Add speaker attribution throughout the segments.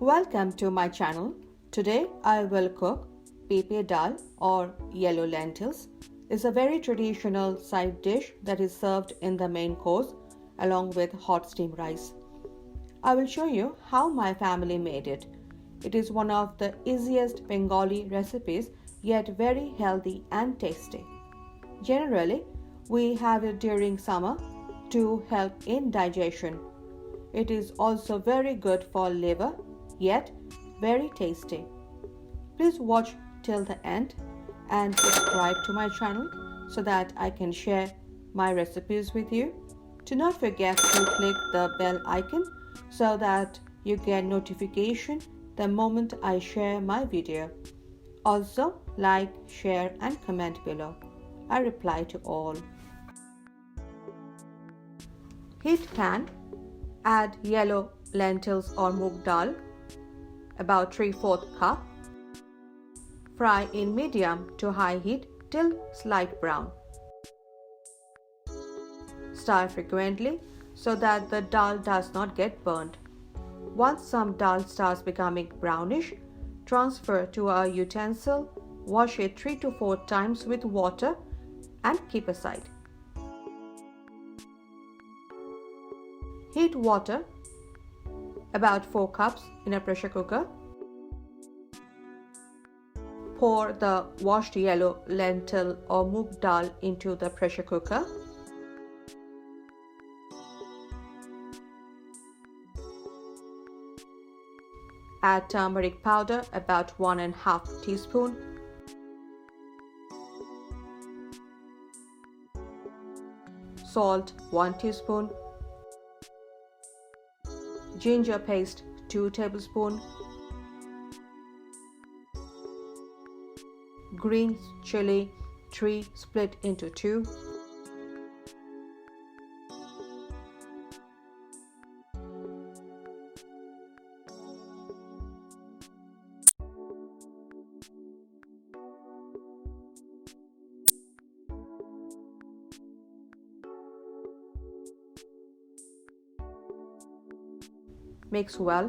Speaker 1: Welcome to my channel. Today I will cook Papita Dhal or yellow lentils. It's a very traditional side dish that is served in the main course along with hot steamed rice. I will show you how my family made it. It is one of the easiest Bengali recipes, yet very healthy and tasty. Generally, we have it during summer to help in digestion. It is also very good for liver, yet very tasty. Please watch till the end and subscribe to my channel so that I can share my recipes with you. Do not forget to click the bell icon so that you get notification the moment I share my video. Also, like, share and comment below. I reply to all. Heat pan, add yellow lentils or Moong dal, about 3/4 cup. Fry in medium to high heat till slight brown. Stir frequently so that the dal does not get burnt. Once some dal starts becoming brownish, transfer to a utensil, wash it 3 to 4 times with water and keep aside. Heat water about 4 cups in a pressure cooker. Pour the washed yellow lentil or Moong dal into the pressure cooker. Add turmeric powder about 1½ teaspoon. Salt 1 teaspoon. Ginger paste 2 tablespoons. Green chili 3 split into 2. Mix well.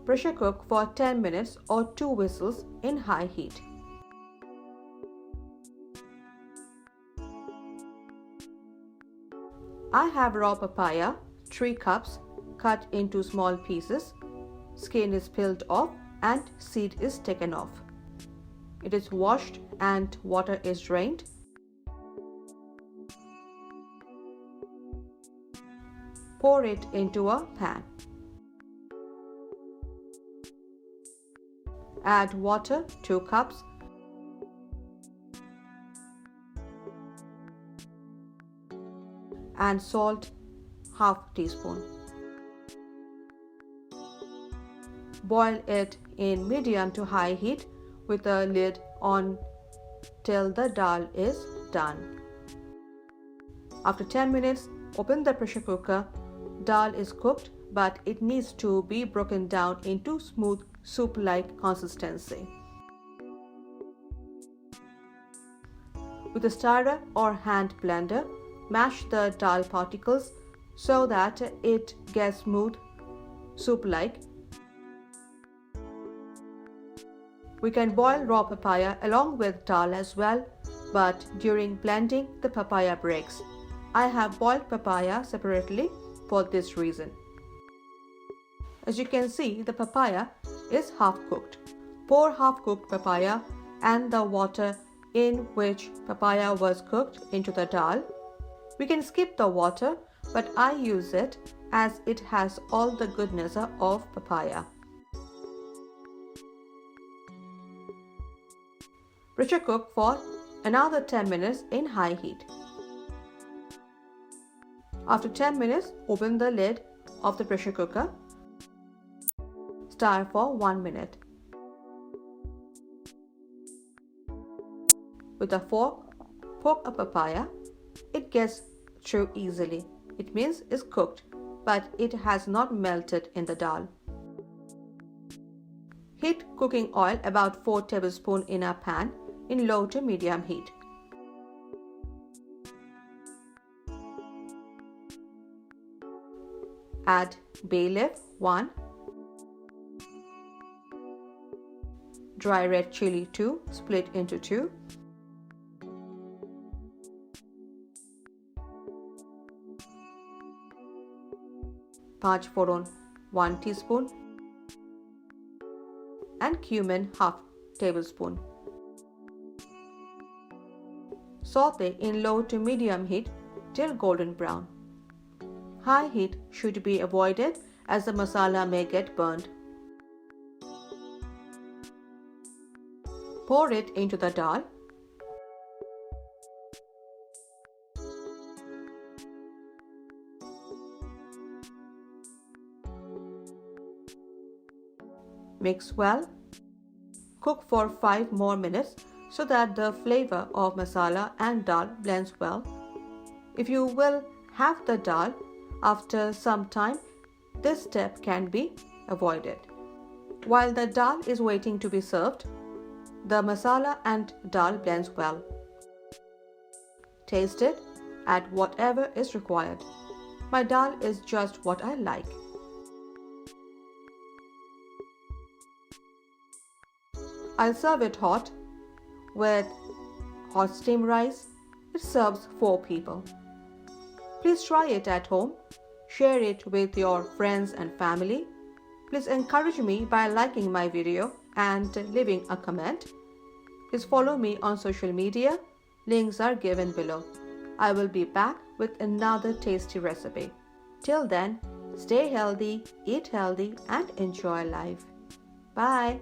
Speaker 1: Pressure cook for 10 minutes or 2 whistles in high heat. I have raw papaya, 3 cups, cut into small pieces. Skin is peeled off and seed is taken off. It is washed and water is drained. Pour it into a pan. Add water 2 cups. And salt ½ teaspoon. Boil it in medium to high heat with a lid on till the dal is done. After 10 minutes, open the pressure cooker. Dal is cooked, but it needs to be broken down into smooth soup-like consistency. With a stirrer or hand blender, mash the dal particles so that it gets smooth soup-like. We can boil raw papaya along with dal as well, but during blending the papaya breaks. I have boiled papaya separately for this reason. As you can see, the papaya is half cooked. Pour half cooked papaya and the water in which papaya was cooked into the dal. We can skip the water, but I use it as it has all the goodness of papaya. Pressure cook for another 10 minutes in high heat. After 10 minutes, open the lid of the pressure cooker. Stir for 1 minute. With a fork, poke a papaya. It gets through easily. It means it's cooked, but it has not melted in the dal. Heat cooking oil about 4 tablespoons in a pan in low to medium heat. Add bay leaf 1, dry red chili 2, split into 2, Panch Foron 1 teaspoon and cumin half tablespoon. Saute in low to medium heat till golden brown. High heat should be avoided as the masala may get burned. Pour it into the dal. Mix well. Cook for 5 more minutes so that the flavor of masala and dal blends well. If you will have the dal after some time, this step can be avoided. While the dal is waiting to be served, the masala and dal blends well. Taste it, add whatever is required. My dal is just what I like. I'll serve it hot with hot steamed rice. It serves 4 people. Please try it at home. Share it with your friends and family. Please encourage me by liking my video and leaving a comment. Please follow me on social media. Links are given below. I will be back with another tasty recipe. Till then, stay healthy, eat healthy, and enjoy life. Bye.